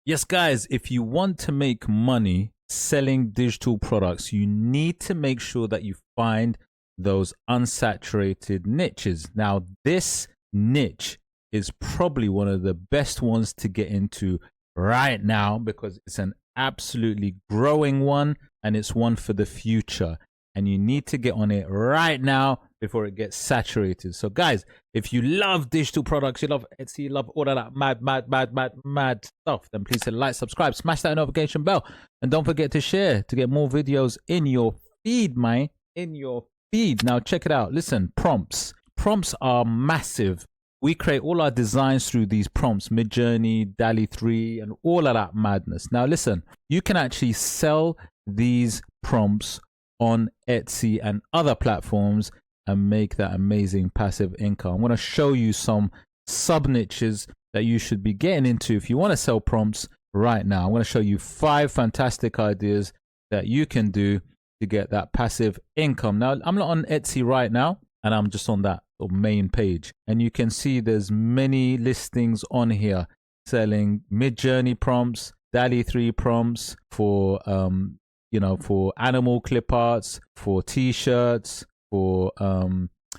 Yes, guys, if you want to make money selling digital products, you need to make sure that you find those unsaturated niches. Now, this niche is probably one of the best ones to get into right now because it's an absolutely growing one and it's one for the future. And you need to get on it right now before it gets saturated. So, guys, if you love digital products, you love Etsy, you love all of that mad stuff, then please hit like, subscribe, smash that notification bell, and don't forget to share to get more videos in your feed, man. In your feed. Now, check it out. Listen, prompts. Prompts are massive. We create all our designs through these prompts, MIDJOURNEY, DALL-E 3, and all of that madness. Now, listen, you can actually sell these prompts on Etsy and other platforms and make that amazing passive income. I'm going to show you some sub niches that you should be getting into if you want to sell prompts right now. I'm going to show you 5 fantastic ideas that you can do to get that passive income. Now, I'm not on Etsy right now, and I'm just on that main page. And you can see there's many listings on here selling MIDJOURNEY prompts, DALL-E 3 prompts for for animal clip arts, for t-shirts, for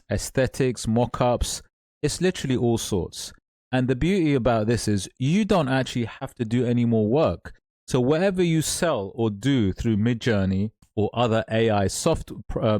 aesthetics, mock-ups. It's literally all sorts. And the beauty about this is you don't actually have to do any more work. So whatever you sell or do through MIDJOURNEY or other AI soft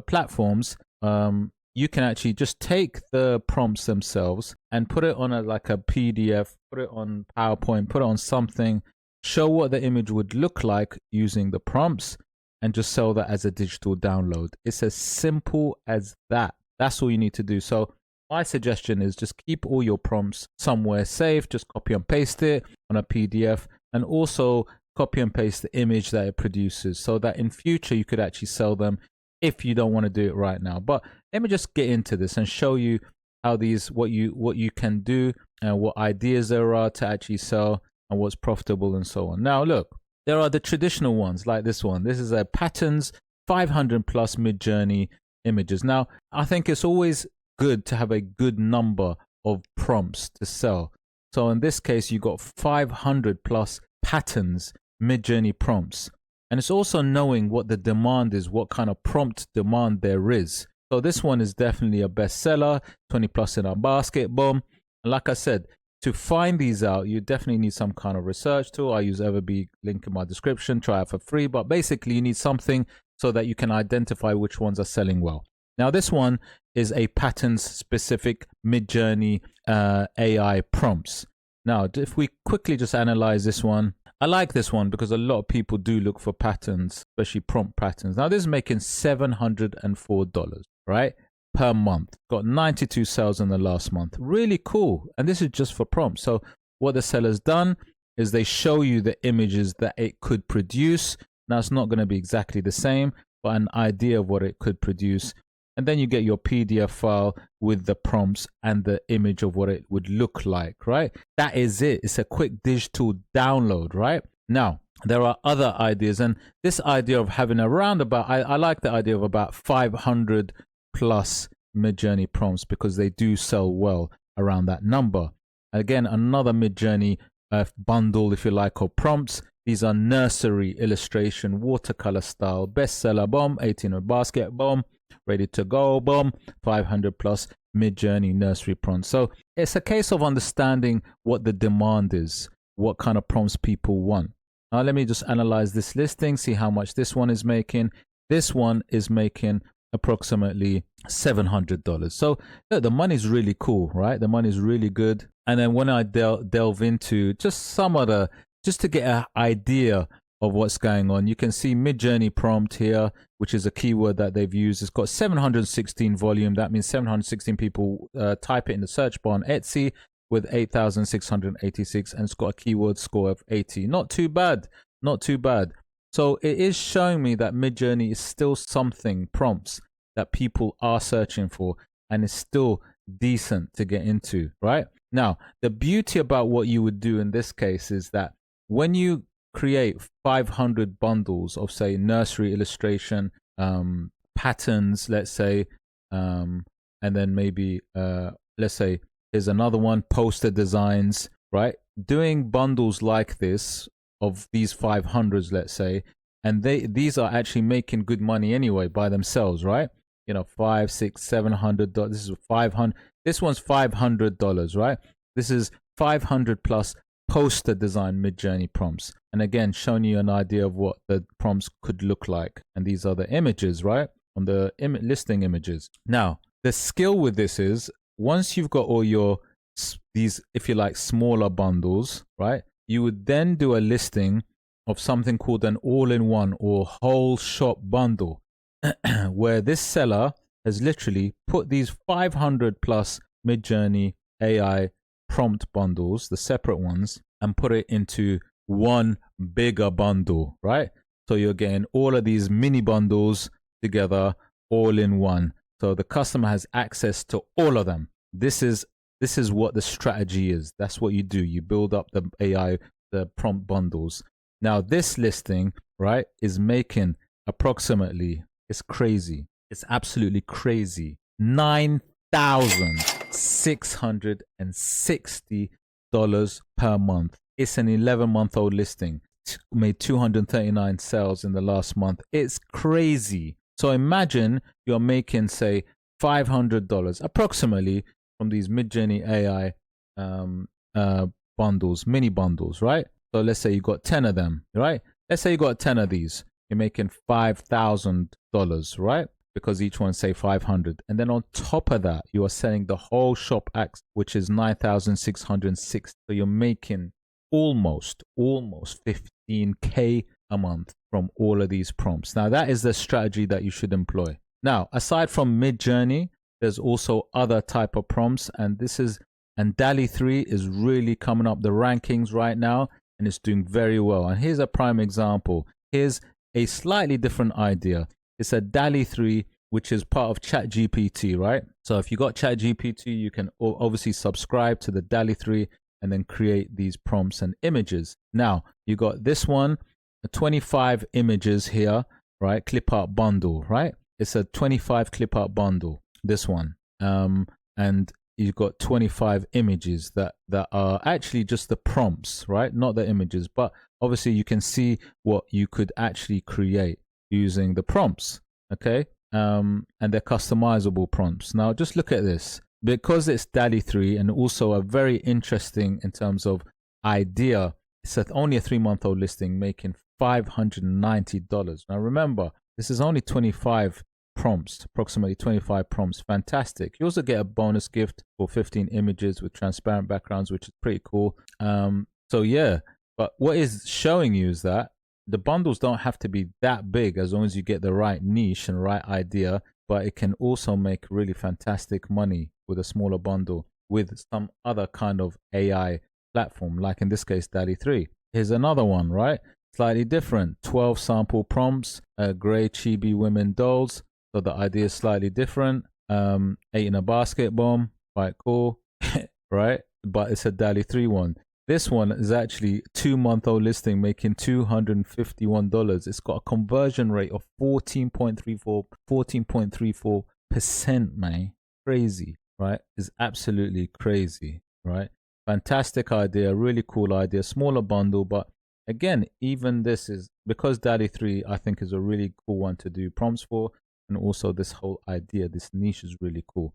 platforms, you can actually just take the prompts themselves and put it on like a PDF, put it on PowerPoint, put it on something, show what the image would look like using the prompts, and just sell that as a digital download. It's as simple as that. That's all you need to do. So my suggestion is just keep all your prompts somewhere safe. Just copy and paste it on a PDF, and also copy and paste the image that it produces so that in future you could actually sell them if you don't want to do it right now. But let me just get into this and show you how what you can do and what ideas there are to actually sell and what's profitable and so on. Now, look, there are the traditional ones like this one. This is a patterns 500 plus MIDJOURNEY images. Now, I think it's always good to have a good number of prompts to sell. So in this case, you got 500 plus patterns MIDJOURNEY prompts. And it's also knowing what the demand is, what kind of prompt demand there is. So this one is definitely a bestseller, 20 plus in our basket, boom. And like I said, to find these out, you definitely need some kind of research tool. I use EVERBEE, link in my description, try it for free. But basically, you need something so that you can identify which ones are selling well. Now, this one is a patterns-specific MIDJOURNEY AI prompts. Now, if we quickly just analyze this one, I like this one because a lot of people do look for patterns, especially prompt patterns. Now, this is making $704, right? Per month. Got 92 sales in the last month. Really cool. And this is just for prompts. So what the seller's done is they show you the images that it could produce. Now, it's not going to be exactly the same, but an idea of what it could produce. And then you get your PDF file with the prompts and the image of what it would look like, right? That is it. It's a quick digital download, right? Now, there are other ideas. And this idea of having around about, I like the idea of about 500 plus MIDJOURNEY prompts because they do sell well around that number. Again, another MIDJOURNEY bundle, if you like, of prompts. These are nursery, illustration, watercolor style, bestseller, bomb, 18 in basket, bomb, ready to go, bomb, 500 plus MIDJOURNEY nursery prompts. So it's a case of understanding what the demand is, what kind of prompts people want. Now let me just analyze this listing, see how much this one is making. This one is making approximately $700. So look, the money's really cool, right? The money's really good. And then when I delve into just some of the, just to get an idea of what's going on, you can see MIDJOURNEY prompt here, which is a keyword that they've used. It's got 716 volume. That means 716 people type it in the search bar on Etsy with 8,686, and it's got a keyword score of 80. Not too bad. Not too bad. So it is showing me that MIDJOURNEY is still something, prompts that people are searching for, and it's still decent to get into, right? Now, the beauty about what you would do in this case is that when you create 500 bundles of, say, nursery illustration, patterns, let's say, and then maybe, let's say, here's another one, poster designs, right? Doing bundles like this of these 500s, let's say, and these are actually making good money anyway by themselves, right? You know, $500, $600, $700. This is 500. This one's $500, right? This is 500 plus poster design Midjourney prompts. And again, showing you an idea of what the prompts could look like. And these are the images, right? On the listing images. Now, the skill with this is once you've got all your these, if you like, smaller bundles, right? You would then do a listing of something called an all-in-one or whole shop bundle, where this seller has literally put these 500 plus Midjourney AI prompt bundles, the separate ones, and put it into one bigger bundle, right? So you're getting all of these mini bundles together all in one. So the customer has access to all of them. This is what the strategy is. That's what you do. You build up the AI, the prompt bundles. Now this listing, right, is making approximately, it's crazy. It's absolutely crazy. $9,660 per month. It's an 11-month-old listing. Made 239 sales in the last month. It's crazy. So imagine you're making, say, $500 approximately from these Midjourney AI bundles, mini bundles, right? So let's say you got 10 of them, right? Let's say you got 10 of these. You're making $5,000, right? Because each one say 500. And then on top of that, you are selling the whole shop act, which is 9,606. So you're making almost 15K a month from all of these prompts. Now that is the strategy that you should employ. Now, aside from Midjourney, there's also other type of prompts, and DALL-E 3 is really coming up the rankings right now, and it's doing very well. And here's a prime example. Here's a slightly different idea. It's a DALL-E 3, which is part of ChatGPT, right? So if you got ChatGPT, you can obviously subscribe to the DALL-E 3 and then create these prompts and images. Now, you got this one, 25 images here, right? Clip art bundle, right? It's a 25 clip art bundle, this one. And you've got 25 images that are actually just the prompts, right? Not the images, but obviously you can see what you could actually create using the prompts, okay? And they're customizable prompts. Now, just look at this. Because it's DALL-E 3 and also a very interesting in terms of idea, it's only a 3-month-old listing making $590. Now, remember, this is only 25 prompts, approximately 25 prompts. Fantastic. You also get a bonus gift for 15 images with transparent backgrounds, which is pretty cool. So yeah, but what is showing you is that the bundles don't have to be that big as long as you get the right niche and right idea, but it can also make really fantastic money with a smaller bundle with some other kind of AI platform, like in this case, DALL-E 3. Here's another one, right? Slightly different. 12 sample prompts, gray chibi women dolls. So the idea is slightly different. 8 in a basket bomb, quite cool, right? But it's a DALL-E 3 one. This one is actually a 2-month-old listing making $251. It's got a conversion rate of 14.34%, man. Crazy, right? It's absolutely crazy, right? Fantastic idea, really cool idea, smaller bundle, but again, even this is because DALL-E 3 I think is a really cool one to do prompts for, and also this whole idea, this niche is really cool.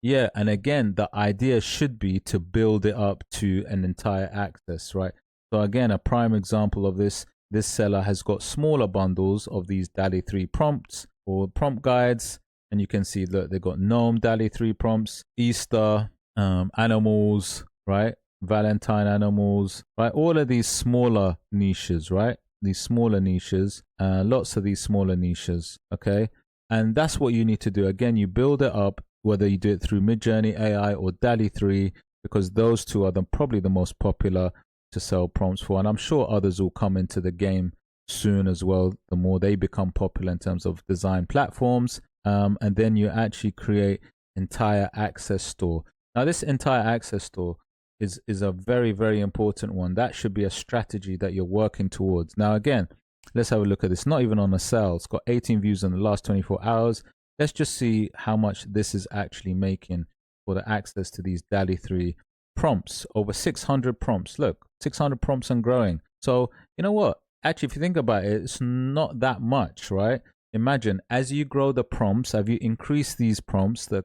Yeah, and again, the idea should be to build it up to an entire access, right? So again, a prime example of this seller has got smaller bundles of these DALL-E 3 prompts or prompt guides, and you can see that they got gnome DALL-E 3 prompts, Easter, animals, right? Valentine animals, right? All of these smaller niches, right? These smaller niches, lots of these smaller niches, okay? And that's what you need to do. Again, you build it up, whether you do it through Midjourney AI or DALL-E 3, because those two are probably the most popular to sell prompts for. And I'm sure others will come into the game soon as well, the more they become popular in terms of design platforms. And then you actually create entire access store. Now, this entire access store is a very, very important one. That should be a strategy that you're working towards. Now, again, let's have a look at this. Not even on a sale. It's got 18 views in the last 24 hours. Let's just see how much this is actually making for the access to these DALL-E 3 prompts. Over 600 prompts. Look, 600 prompts and growing. So you know what? Actually, if you think about it, it's not that much, right? Imagine as you grow the prompts, have you increased these prompts, the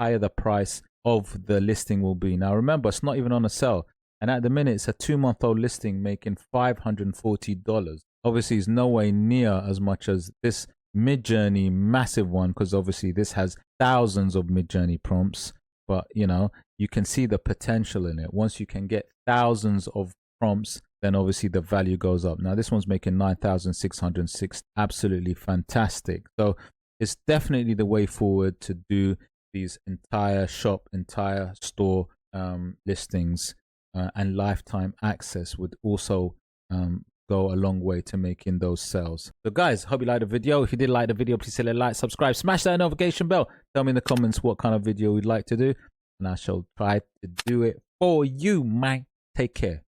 higher the price of the listing will be. Now remember, it's not even on a sale. And at the minute, it's a 2-month-old listing making $540. Obviously, it's no way near as much as this MIDJOURNEY massive one, because obviously this has thousands of MIDJOURNEY prompts. But you know, you can see the potential in it. Once you can get thousands of prompts, then obviously the value goes up. Now this one's making 9,606. Absolutely fantastic. So it's definitely the way forward to do these entire shop, entire store listings, and lifetime access would also go a long way to making those sales. So guys, hope you liked the video. If you did like the video, please hit a like, subscribe, smash that notification bell. Tell me in the comments what kind of video you'd like to do, and I shall try to do it for you, man. Take care.